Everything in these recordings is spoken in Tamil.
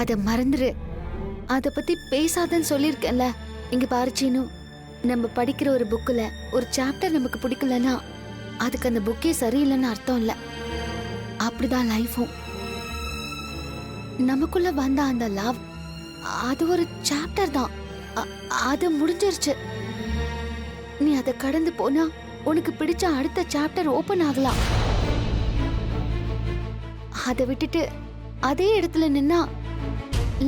அத மறந்துரு. அத பத்தி பேசாதன்னு சொல்லிருக்கேன்ல. இங்க பாரு சீனு, நம்ம படிக்கிற ஒரு புக்ல ஒரு சாப்டர் நமக்கு பிடிக்கலன்னா அதுக்கு அந்த புக்கே சரியில்லைன்னு அர்த்தம் இல்ல. அப்படிதான் லைஃபும். நமக்குள்ள வந்த அந்த லவ் அது ஒரு சாப்டர் தான். அது முடிஞ்சிருச்சு. நீ அதை கடந்து போனா உனக்கு பிடிச்ச அடுத்த சாப்டர் ஓபன் ஆகலாம். அதை விட்டுட்டு அதே இடத்துல நின்னா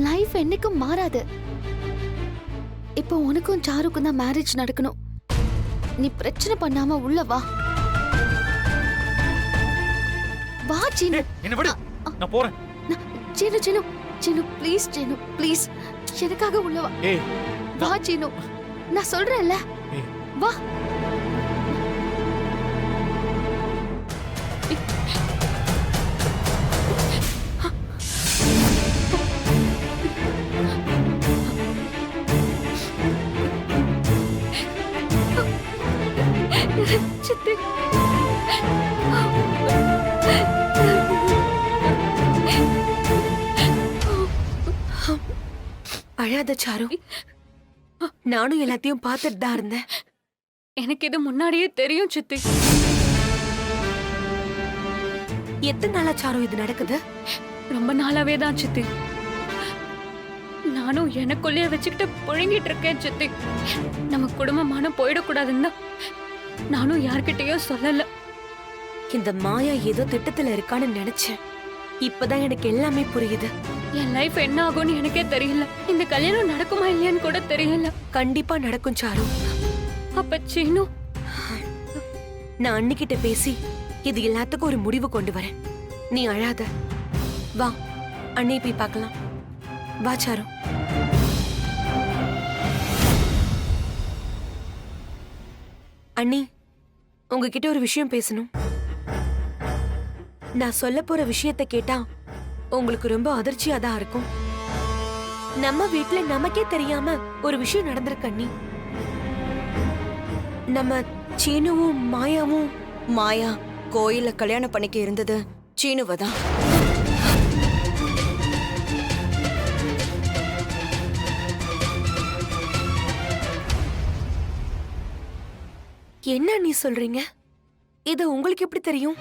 லைஃப் என்னைக்கும் மாறாது. இப்போ உனக்கும் சாருக்கும் தான் மேரேஜ் நடக்கணும். நீ பிரச்சனை பண்ணாம உள்ள வா. வா சீனு. என்ன விடு, நான் போறேன். சீனு சீனு சீனு ப்ளீஸ் சீனு ப்ளீஸ் எனக்காக உள்ள வா. வா சீனு, நான் சொல்றேன்ல. வா. சித்தி, அழாத சாரு. நானும் எல்லாத்தையும் பார்த்துட்டு தான் இருந்தேன். எனக்கு இது முன்னாடியே தெரியும் சித்தி. எத்தனை நாளா சாரு இது நடக்குது? ரொம்ப நாளாவே தான் சித்தி. நானும் எனக்குள்ளேயே வச்சுக்கிட்டு புழுங்கிட்டு இருக்கேன் சித்தி. நம்ம குடும்பமான போயிடக்கூடாதுன்னு தான் நானும் யார்கிட்டயும் சொல்லல. இந்த மாயா ஏதோ திட்டத்துல இருக்கான்னு நினைச்சேன். இப்பதான் எனக்கு எல்லாமே புரியுது. என் லைஃப் என்ன ஆகும்னு எனக்கே தெரியல. இந்த கல்யாணம் நடக்குமா இல்லையான்னு கூட தெரியல. கண்டிப்பா நடக்கும் சாரு. அப்ப சீனு, நான் அன்னிக்கிட்ட பேசி இது எல்லாத்துக்கும் ஒரு முடிவு கொண்டு வரேன். நீ அழாத. வா, அண்ணி போய் பார்க்கலாம். வா சாரு. அண்ணி, உங்ககிட்ட ஒரு விஷயம் பேசணும். நான் சொல்ல போற விஷயத்தை கேட்டா உங்களுக்கு ரொம்ப அதிர்ச்சியா தான் இருக்கும். நம்ம வீட்ல நமக்கே தெரியாம ஒரு விஷயம் நடந்திருக்கு அண்ணி. நம்ம சீனுவும் மாயாவும் மாயா கோயில்ல கல்யாணம் பண்ணிக்க இருந்தது சீனுவதான். என்ன நீ சொல்றீங்க? இது உங்களுக்கு எப்படி தெரியும்?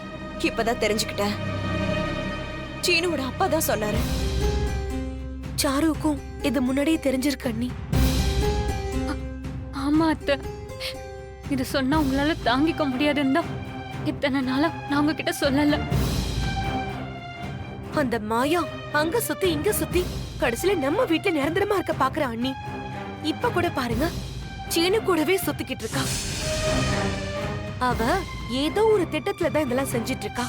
இப்பதான் தெரிஞ்சுக்கிட்டேன். சீனுவோட அப்பா தான் சொன்னாரு. சாருக்கும் இது முன்னாடியே தெரிஞ்சிருக்கு அண்ணி. ஆமா அத்தை, இது சொன்னா உங்களால தாங்கிக்க முடியாதுன்னு தான் இத்தனை நாளா நான் உங்ககிட்ட சொல்லல. அந்த மாயா அங்க சுத்தி இங்க சுத்தி கடைசியில நம்ம வீட்டுல நிரந்தரமா இருக்க பாக்குற அண்ணி. இப்ப கூட பாருங்க, சீனு கூடவே சுத்திக்கிட்டு இருக்கா. அவ ஏதோ ஒரு திட்டத்துல தான் இதெல்லாம் செஞ்சிட்டு இருக்கா.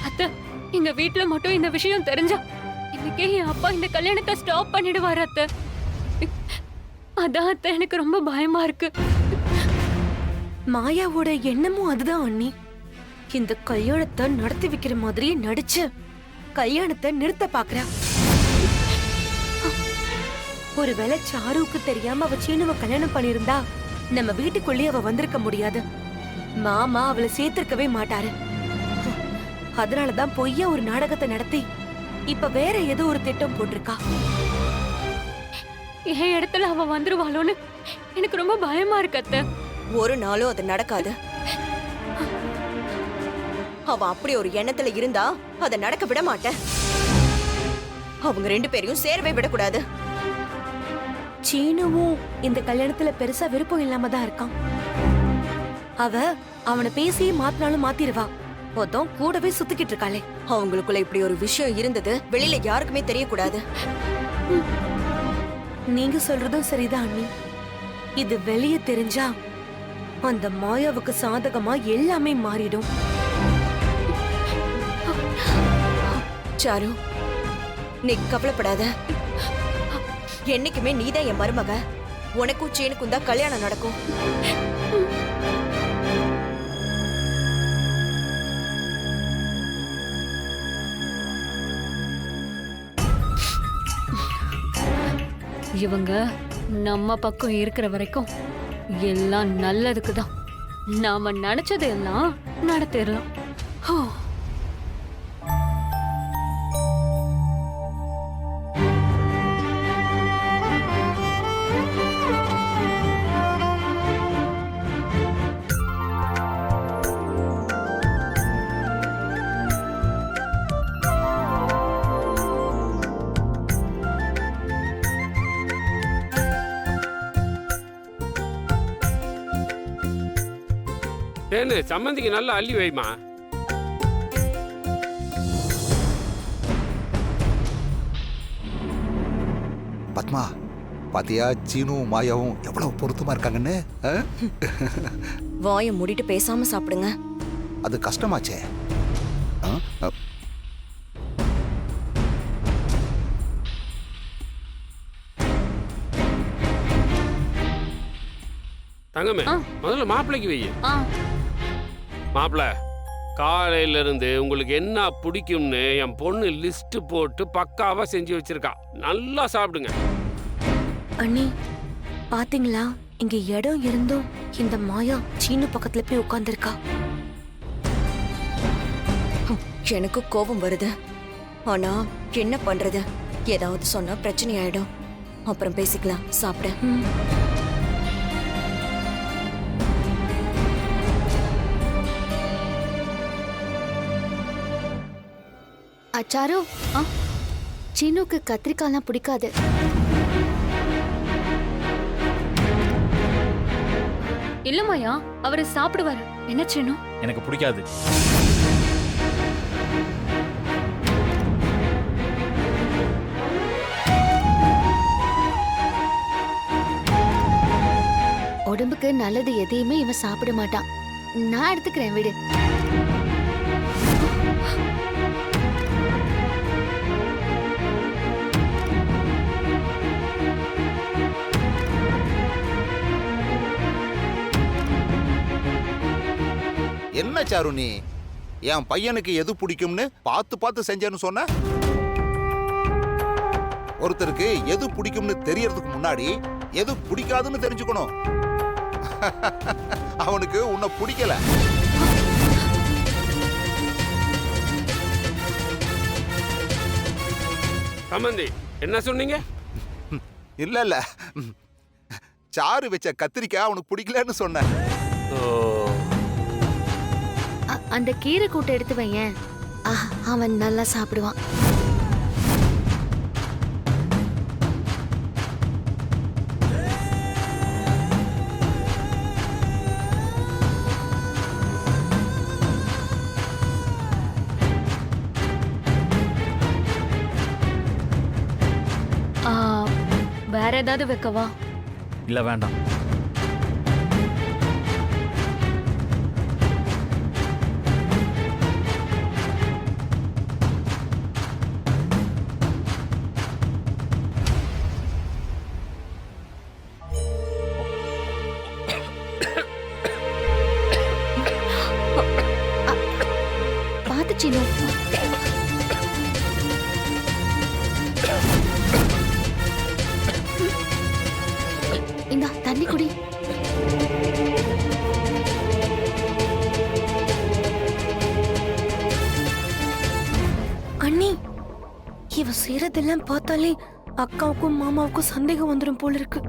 அத்தை, எங்க வீட்டுல மட்டும் இந்த விஷயம் தெரிஞ்சா இன்னைக்கே என் அப்பா இந்த கல்யாணத்தை ஸ்டாப் பண்ணிடுவாரு அத்தை. அதான் அத்தை, எனக்கு ரொம்ப பயமா இருக்கு. மாயாவோட எண்ணமும் அதுதான் அண்ணி. இந்த கல்யாணத்தை நடத்தி வைக்கிற மாதிரியே நடிச்சு கல்யாணத்தை நிறுத்த பாக்குறா. ஒருவேளை சாருவுக்கு தெரியாம அவ சீனுவ கல்யாணம் பண்ணிருந்தா நம்ம வீட்டுக்குள்ளேயே அவ வந்திருக்க முடியாது. மாமா அவளை சேர்த்திருக்கவே மாட்டாரு. அதனாலதான் பொய்யா ஒரு நாடகத்தை நடத்தி இப்ப வேற ஏதோ ஒரு திட்டம் போட்டிருக்கா. என் இடத்துல அவ வந்துருவாளோன்னு எனக்கு ரொம்ப பயமா இருக்கு அத்தை. ஒரு நாளும் அது நடக்காது. அவ அப்படி ஒரு எண்ணத்துல இருந்தா அதை நடக்க விட மாட்டேன். அவங்க ரெண்டு பேரையும் சேரவே விடக்கூடாது. சீனுவும் இந்த கல்யாணத்துல பெருசா விருப்பம் இல்லாம தான் இருக்கான். அவ அவனை பேசியே மாத்தினாலும் மாத்திருவா. மொத்தம் கூடவே சுத்திக்கிட்டு இருக்காளே. அவங்களுக்குள்ள இப்படி ஒரு விஷயம் இருந்தது வெளியில யாருக்குமே தெரியக்கூடாது. நீங்க சொல்றதும் சரிதான் அண்ணி. இது வெளியே தெரிஞ்சா அந்த மாயாவுக்கு சாதகமா எல்லாமே மாறிடும். சாரு, நீ கவலைப்படாத. என்னைக்குமே நீதான் என் மருமக. உனக்கும் சீனுக்கும் தான் கல்யாணம் நடக்கும். இவங்க நம்ம பக்கம் இருக்கிற வரைக்கும் எல்லாம் நல்லதுக்கு தான். நாம நினைச்சது எல்லாம் நடத்திடலாம். தேனு சம்மந்திக்கு நல்லா அள்ளி வைமா. பத்மா, பாத்தியா சீனுவும் மாயாவும் எவ்வளவு பொருத்தமா இருக்காங்கன்னு? வாயை மூடிட்டு பேசாம சாப்பிடுங்க. அது கஷ்டமாச்சே. தங்கமே, முதல்ல மாப்பிள்ளைக்கு வை. மாப்பிள்ள, காலையில இருந்து உங்களுக்கு என்ன பிடிக்கும்னு என் பொண்ணு லிஸ்ட் போட்டு பக்காவா செஞ்சு வச்சிருக்கா. நல்லா சாப்பிடுங்க. அண்ணி பாத்தீங்களா, இங்க இடம் இருந்தும் இந்த மாயா சீனு பக்கத்துல போய் உட்கார்ந்திருக்கா. எனக்கு கோபம் வருது. ஆனா என்ன பண்றது? ஏதாவது சொன்னா பிரச்சனை ஆயிடும். அப்புறம் பேசிக்கலாம். சாப்பிட. அச்சாரு, சீனுக்கு கத்திரிக்காய்லாம் பிடிக்காது. இல்லம்மாயா, அவரு சாப்பிடுவாரு. என்ன சீனு? எனக்கு பிடிக்காது. உடம்புக்கு நல்லது எதையுமே இவன் சாப்பிட மாட்டான். நான் எடுத்துக்கிறேன், விடு. என்ன சாரு நீ என் பையனுக்கு எது பிடிக்கும்னு பார்த்து பார்த்து செஞ்சேன்னு சொன்ன? ஒருத்தருக்கு எது பிடிக்கும்னு தெரியறதுக்கு முன்னாடி எது பிடிக்காதுன்னு தெரிஞ்சுக்கணும். அவனுக்கு உன்னை பிடிக்கல. சம்மந்தி, என்ன சொன்னீங்க? இல்ல இல்ல, சாரு வச்ச கத்திரிக்காய் அவனுக்கு பிடிக்கலன்னு சொன்ன. அந்த கீரை கூட்டை எடுத்து வையேன். அவன் நல்லா சாப்பிடுவான். வேற ஏதாவது வைக்கவா? இல்ல வேண்டாம். பாத்து சீனு. இந்தா தண்ணி குடி. அண்ணி, இவ செய்யறதெல்லாம் பார்த்தாலே அக்காவுக்கும் மாமாவுக்கும் சந்தேகம் வந்துடும் போல இருக்கு.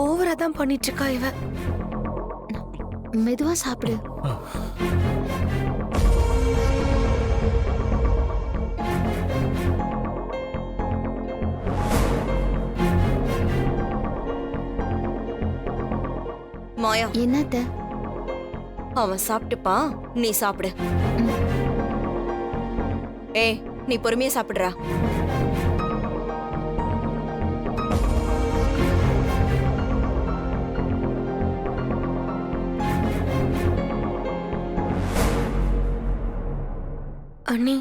ஓவரா தான் பண்ணிட்டு இருக்கா இவ. மெதுவா சாப்பிடு. மாயா, என்னத்த? அவன் சாப்பிட்டுப்பா, நீ சாப்பிடு. ஏய், நீ பொறுமையா சாப்பிடுறா. அண்ணி,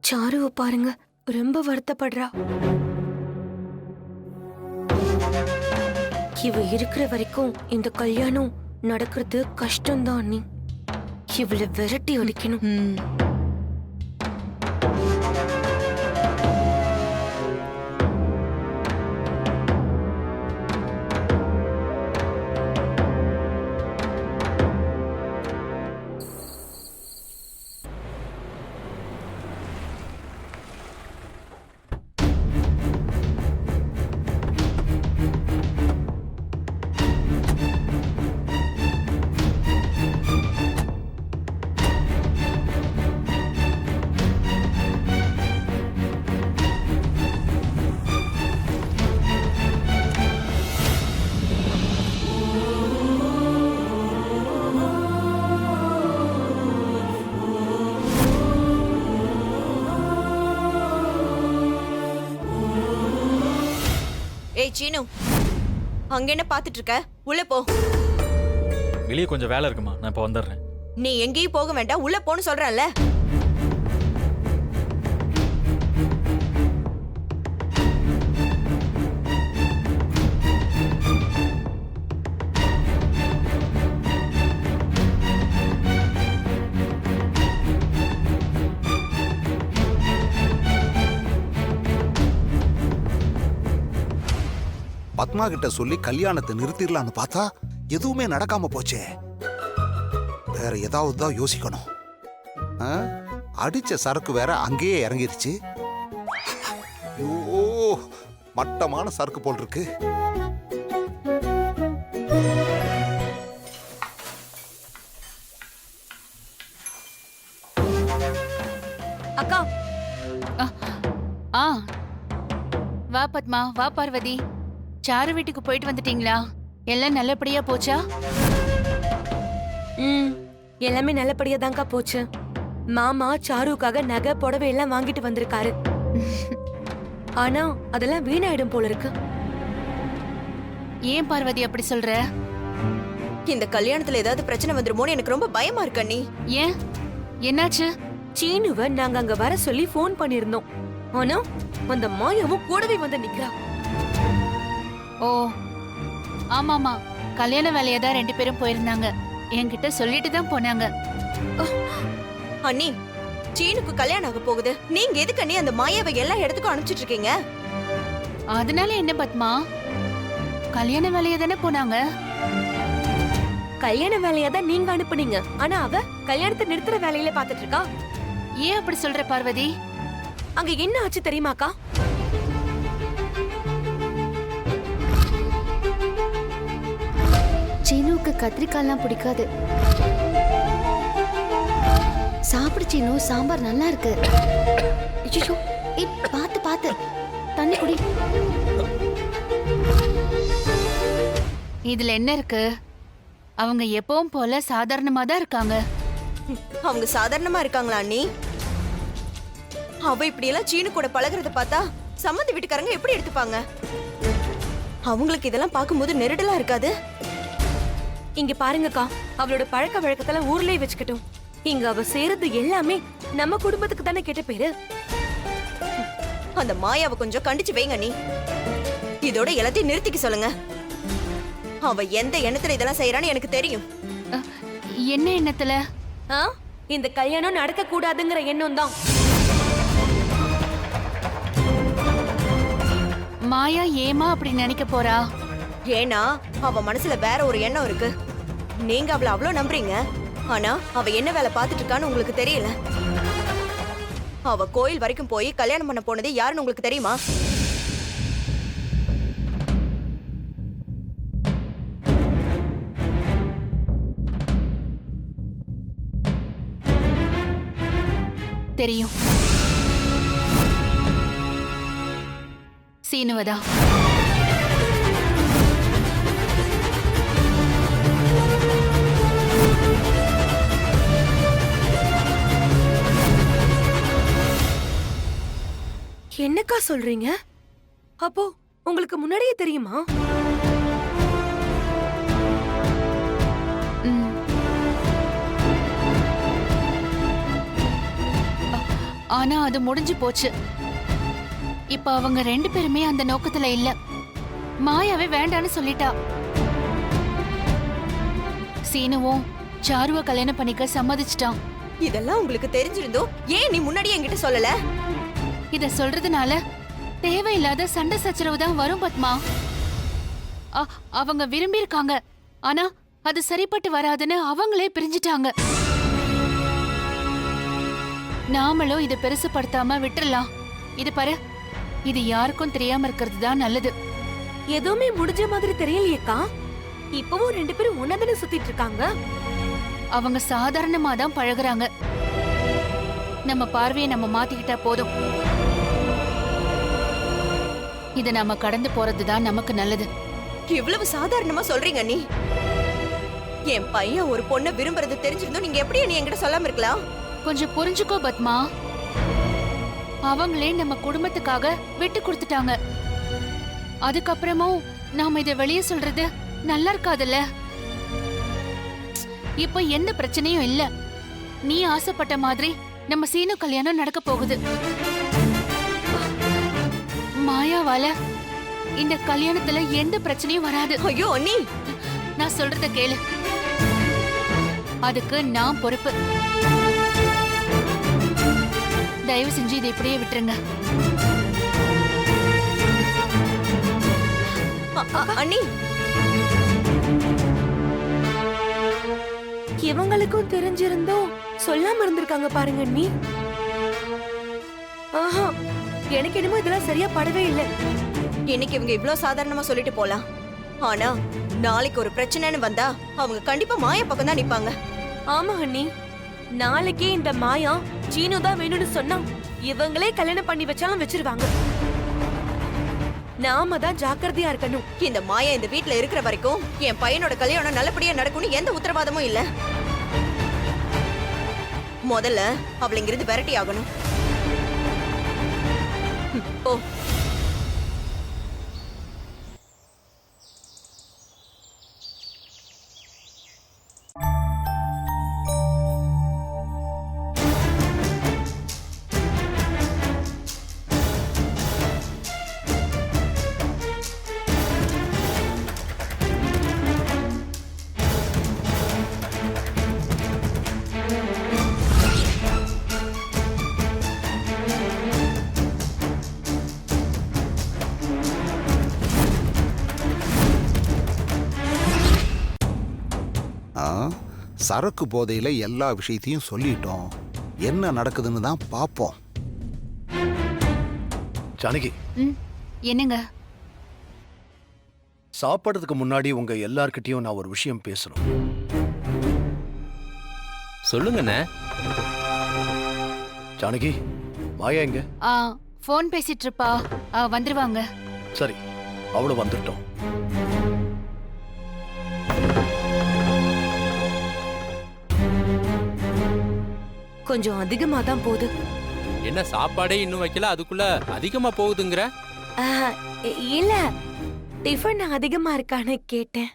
சாருவை பாருங்க, ரொம்ப வருத்தப்படுறா. இவ இருக்கிற வரைக்கும் இந்த கல்யாணம் நடக்கிறது கஷ்டம்தான் அண்ணி. இவளை விரட்டி அடிக்கணும். ஏய் சீனு, அங்க என்ன பாத்துட்டு இருக்க? உள்ள போ. வெளியே கொஞ்சம் வேலை இருக்குமா, நான் இப்போ வந்துடுறேன். நீ எங்கேயும் போக வேண்டாம், உள்ள போன்னு சொல்றேன்ல. பத்மா கிட்ட சொல்லி கல்யாணத்தை நிறுத்திடலான்னு பார்த்தா எதுவுமே நடக்காம போச்சே. வேற ஏதாவது தான் யோசிக்கணும். ஆ? அடிச்ச சரக்கு வேற அங்கேயே இறங்கிருச்சு. ஐயோ, மட்டமான சரக்கு போல் இருக்கு. அக்கா, ஆ வா பத்மா, வா பார்வதி. சாரு வீட்டுக்கு போயிட்டு வந்துட்டீங்களா? எல்லாம் நல்லபடியா போச்சா? எல்லாமே நல்லபடியா தான்க்கா போச்சு. மாமா சாருக்காக நகை புடவை எல்லாம் வாங்கிட்டு வந்திருக்காரு. ஆனா அதெல்லாம் வீணாயிடும் போல இருக்கு. ஏன் பார்வதி அப்படி சொல்ற? இந்த கல்யாணத்துல ஏதாவது பிரச்சனை வந்துருமோன்னு எனக்கு ரொம்ப பயமா இருக்கு அண்ணி. ஏன், என்னாச்சு? சீனுவ நாங்க அங்க வர சொல்லி போன் பண்ணிருந்தோம். ஆனா அந்த மாயாவும் கூடவே வந்து நிக்கிறா. ஓ ஆமாமா, கல்யாண வேலையா தான் 2 பேரும் போயிருந்தாங்க. என்கிட்ட சொல்லிட்டு தான் போனாங்க. அண்ணி, சீனுக்கு கல்யாணம் ஆக போகுது. நீங்க எதுக்கு அண்ணி அந்த மாயாவை எல்லா இடத்துக்கும் அனுப்பிச்சிட்டு இருக்கீங்க? அதனால என்ன பத்மா, கல்யாண வேலையா தானே போனாங்க. கல்யாண வேலையா தான் நீங்க அனுப்புனீங்க. ஆனா அவ கல்யாணத்தை நிறுத்துற வேலையில பாத்துட்டு இருக்கா. ஏன் அப்படி சொல்ற பார்வதி? அங்க என்ன ஆச்சு தெரியுமாக்கா? சீனுவுக்கு கத்திரிக்காய்லாம் பிடிக்காது. சாப்பிடு சீனு, சாம்பார் நல்லா இருக்கு. ஐயோ, பாத்து பாத்து, தண்ணி குடி. இதுல என்ன இருக்கு? அவங்க எப்பவும் போல சாதாரணமா தான் இருக்காங்க. அவங்க சாதாரணமா இருக்காங்களா அண்ணி? அவ இப்படி எல்லாம் சீனு கூட பழகுறத பார்த்தா சம்மந்தி வீட்டுக்காரங்க எப்படி எடுத்துப்பாங்க? அவங்களுக்கு இதெல்லாம் பார்க்கும்போது நெருடலா இருக்காது? இங்க பாருங்கக்கா, அவளோட பழக்க வழக்கத்தெல்லாம் ஊர்லயே வச்சுக்கட்டும். இங்க அவ செய்யறது எல்லாமே நம்ம குடும்பத்துக்கு தானே கெட்ட பேரு. அந்த மாயாவை கொஞ்சம் கண்டிச்சு வைங்க அண்ணி. இதோட எல்லாத்தையும் நிறுத்திக்க சொல்லுங்க. அவ எந்த எண்ணத்துல இதெல்லாம் செய்யறான்னு எனக்கு தெரியும். என்ன எண்ணத்துல? இந்த கல்யாணம் நடக்க கூடாதுங்கிற எண்ணம் தான். மாயா ஏமா அப்படி நினைக்க போறா? ஏன்னா அவ மனசுல வேற ஒரு எண்ணம் இருக்கு. நீங்க அவளை அவ்வளவு நம்புறீங்க. ஆனா அவ என்ன வேலை பார்த்துட்டு இருக்கான்னு உங்களுக்கு தெரியல. அவ கோயில் வரைக்கும் போய் கல்யாணம் பண்ண போனது யாருன்னு உங்களுக்கு தெரியுமா? தெரியும், சீனுவதா. என்னக்கா சொல்றீங்க? அப்போ உங்களுக்கு முன்னாடியே தெரியுமா? ஆனா அது முடிஞ்சு போச்சு. இப்ப அவங்க 2 பேருமே அந்த நோக்கத்துல இல்ல. மாயாவே வேண்டான்னு சொல்லிட்டா. சீனுவும் சாருவ கல்யாணம் பண்ணிக்க சம்மதிச்சிட்டான். இதெல்லாம் உங்களுக்கு தெரிஞ்சிருந்தோ ஏன் நீ முன்னாடியே என்கிட்ட சொல்லல? இத சொல்றதுனால தேவையில்லாத சண்டை சச்சரவு தான் வரும் பத்மா. அவங்க விரும்பி இருக்காங்க, ஆனா அது சரிப்பட்டு வராதுன்னு அவங்களே பிரிஞ்சிட்டாங்க. நாமளும் இத பெருசுப்படுத்தாம விட்டுறலாம். இது பாரு, இது யாருக்கும் தெரியாம இருக்கிறது தான் நல்லது. எதுவுமே முடிஞ்ச மாதிரி தெரியலையேக்கா. இப்பவும் 2 பேரும் ஒன்னதானே சுத்திட்டு இருக்காங்க. அவங்க சாதாரணமா தான் பழகுறாங்க. நம்ம பார்வையை நம்ம மாத்திக்கிட்டா போதும். இத நாம கடந்து போறதுதான் நமக்கு நல்லது. இவ்வளவு சாதாரணமா சொல்றீங்க நீ? என் பையன் ஒரு பொண்ணை விரும்புறது தெரிஞ்சிருந்தோம் நீங்க எப்படி நீ என்கிட்ட சொல்லாம இருக்கலாம்? கொஞ்சம் புரிஞ்சுக்கோ பத்மா. அவங்களே நம்ம குடும்பத்துக்காக விட்டு கொடுத்துட்டாங்க. அதுக்கப்புறமும் நாம இத வெளியே சொல்றது நல்லா இருக்காதுல்ல. இப்ப எந்த பிரச்சனையும் இல்ல. நீ ஆசைப்பட்ட மாதிரி நம்ம சீனு கல்யாணம் நடக்க போகுது. மாயாவால இந்த கல்யாணத்துல எந்த பிரச்சனையும் வராது. ஐயோ அண்ணி, நான் சொல்றத கேளு. அதுக்கு நான் பொறுப்பு. தயவு செஞ்சு இதை இப்படியே விட்டுருங்க. அண்ணி, இவங்களுக்கும் தெரிஞ்சிருந்தோம் சொல்லாம இருந்திருக்காங்க பாருங்க அண்ணி. ஆஹா, எனக்கு என்னமோ இதெல்லாம் சரியா படவே இல்லை. இன்னைக்கு இவங்க இவ்ளோ சாதாரணமா சொல்லிட்டு போலாம். ஆனா நாளைக்கு ஒரு பிரச்சனைன்னு வந்தா அவங்க கண்டிப்பா மாயா பக்கம் தான் நிப்பாங்க. ஆமா அண்ணி, நாளைக்கே இந்த மாயா சீனு தான் வேணும்னு சொன்னா இவங்களே கல்யாணம் பண்ணி வச்சாலும் வச்சிருவாங்க. நாம தான் ஜாக்கிரதையா இருக்கணும். இந்த மாயா இந்த வீட்ல இருக்கிற வரைக்கும் என் பையனோட கல்யாணம் நல்லபடியா நடக்கும்னு எந்த உத்தரவாதமும் இல்ல. முதல்ல அவளை இங்கிருந்து விரட்டி ஆகணும். ஓ, சரக்கு போதையில எல்லா விஷயத்தையும் சொல்லிட்டோம். என்ன நடக்குதுன்னு தான் பாப்போம். ஜானகி, என்னங்க? சாப்பிடுறதுக்கு முன்னாடி உங்க எல்லார்கிட்டயும் நான் ஒரு விஷயம் பேசணும். சொல்லுங்கண்ணே. ஜானகி, மாயா எங்க? போன் பேசிட்டு இருப்பா. வந்துருவாங்க. சரி, அவளும் வந்துட்டோம். கொஞ்சம் அதிகமா தான் போகுது. என்ன சாப்பாடே இன்னும் வைக்கல, அதுக்குள்ள அதிகமா போகுதுங்கிற? இல்ல, டிஃபன் அதிகமா இருக்கான்னு கேட்டேன்.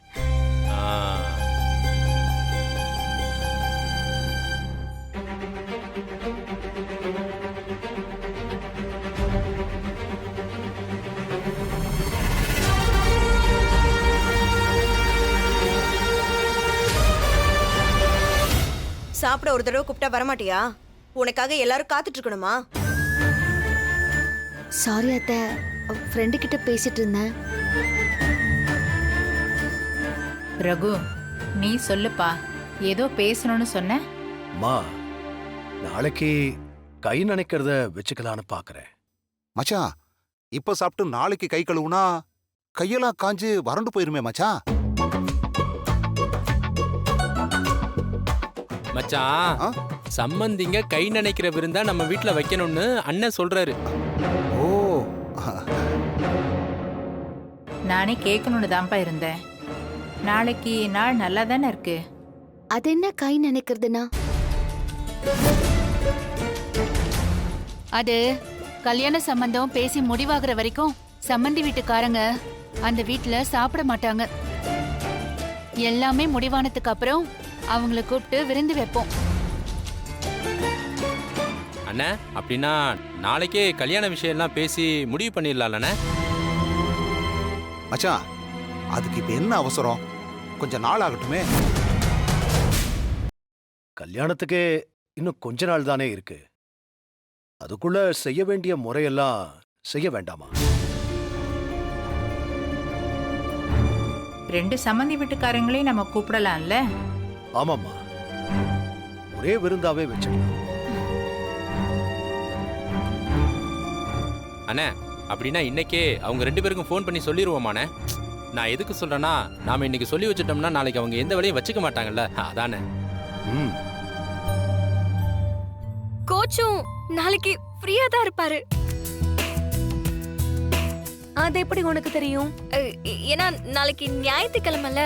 சாப்பிட ஒரு தடவை கூப்பிட்டா வரமாட்டியா? உனக்காக எல்லாரும் காத்துட்டு இருக்கணுமா? சாரி அத்தை, ஃப்ரெண்டு கிட்ட பேசிட்டு இருந்தேன். ரகு, நீ சொல்லுப்பா, ஏதோ பேசணும்னு சொன்ன. மா, நாளைக்கு கை நனைக்கிறத வச்சுக்கலான்னு பாக்குறேன். மச்சான், இப்ப சாப்பிட்டு நாளைக்கு கை கழுவுனா கையெல்லாம் காஞ்சு வறண்டு போயிருமே மச்சான். மச்சான், சம்மந்திங்க கை நினைக்கிற விருந்தா நம்ம வீட்டுல வைக்கணும்னு அண்ணன் சொல்றாரு. ஓ, நானே கேட்கணும்னு தான்ப்பா இருந்தேன். நாளைக்கு நாள் நல்லா தானே இருக்கு. அது என்ன கை நினைக்கிறதுனா? அது கல்யாண சம்பந்தம் பேசி முடிவாகிற வரைக்கும் சம்மந்தி வீட்டுக்காரங்க அந்த வீட்டுல சாப்பிட மாட்டாங்க. எல்லாமே முடிவானதுக்கு அப்புறம் அவங்கள கூப்பிட்டு விருந்து வைப்போம். அண்ணா, அப்படின்னா நாளைக்கே கல்யாண விஷயம் எல்லாம் பேசி முடிவு பண்ணிடலாம்லண்ணே. மச்சான், அதுக்கு இப்ப என்ன அவசரம்? கொஞ்சம் நாள் ஆகட்டுமே. கல்யாணத்துக்கு இன்னும் கொஞ்ச நாள் தானே இருக்கு. அதுக்குள்ள செய்ய வேண்டிய முறையெல்லாம் செய்ய வேண்டாமா? ரெண்டு சம்மந்தி வீட்டுக்காரங்களையும் நம்ம கூப்பிடலாம்ல. ஆமாம்மா, ஒரே விருந்தாவே வச்சிடலாம். அண்ணே, அப்படின்னா இன்னைக்கே அவங்க 2 பேருக்கும் ஃபோன் பண்ணி சொல்லிடுவோமாண்ணே. நான் எதுக்கு சொல்றேன்னா, நாம இன்னைக்கு சொல்லி வச்சுட்டோம்னா நாளைக்கு அவங்க எந்த வேலையும் வச்சுக்க மாட்டாங்கல்ல, அதானே. கோச்சும் நாளைக்கு ஃப்ரீயா தான் இருப்பாரு. அது எப்படி உனக்கு தெரியும்? ஏன்னா நாளைக்கு ஞாயிற்றுக்கிழமைல,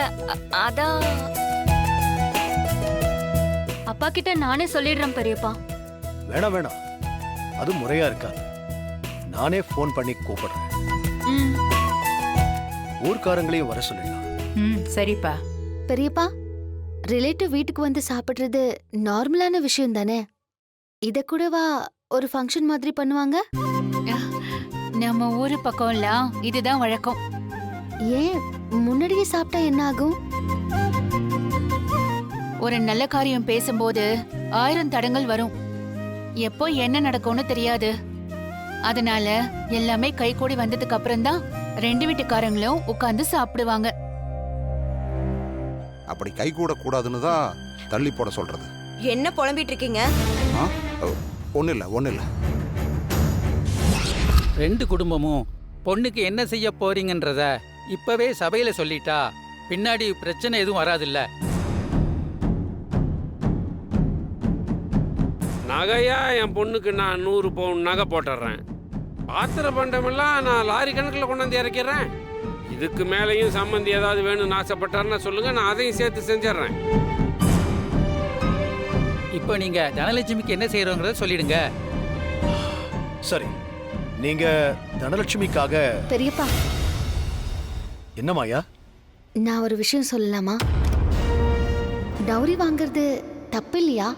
அதான். அப்பா கிட்ட நானே சொல்லிடுறேன் பெரியப்பா. வேணாம் வேணாம், அது முறையா இருக்காது. நானே ஃபோன் பண்ணி கூப்பிடுறேன். ஊர்க்காரங்களையும் வர சொல்லிடலாம். ம் சரிப்பா. பெரியப்பா, ரிலேட்டிவ் வீட்டுக்கு வந்து சாப்பிடுறது நார்மலான விஷயம் தானே? இத கூடவா ஒரு ஃபங்க்ஷன் மாதிரி பண்ணுவாங்க? நம்ம ஊரு பக்கம்லாம் இதுதான் வழக்கம். ஏன் முன்னாடியே சாப்பிட்டா என்ன ஆகும்? ஒரு நல்ல காரியம் பேசும்போது 1000 தடங்கள் வரும். எப்போ என்ன நடக்கும்னு தெரியாது. அதனால எல்லாமே கைகூடி வந்ததுக்கு அப்புறம் தான் 2 வீட்டுக்காரங்களும் உட்கார்ந்து சாப்பிடுவாங்க. அப்படி கை கூட கூடாதுன்னு தான் தள்ளி போட சொல்றது. என்ன புலம்பிட்டு இருக்கீங்க? ஒன்றும் இல்லை, ஒன்றும் இல்லை. 2 குடும்பமும் பொண்ணுக்கு என்ன செய்ய போறீங்கன்றத இப்பவே சபையில சொல்லிட்டா பின்னாடி பிரச்சனை எதுவும் வராதுல்ல. நகையா என் பொண்ணுக்கு நான் 100 பவுன் நகை போட்டுடுறேன். பாத்திர பண்டமெல்லாம் நான் லாரி கணக்கில் கொண்டாந்து இறக்கிறேன். இதுக்கு மேலேயும் சம்மந்தி ஏதாவது வேணும்னு ஆசைப்பட்டாருன்னா சொல்லுங்க, நான் அதையும் சேர்த்து செஞ்சிடறேன். இப்போ நீங்க தனலட்சுமிக்கு என்ன செய்யறோங்கிறத சொல்லிடுங்க. சரி, நீங்க தனலட்சுமிக்காக பெரியப்பா, என்ன மாயா? நான் ஒரு விஷயம் சொல்லலாமா? டௌரி வாங்குறது தப்பு இல்லையா?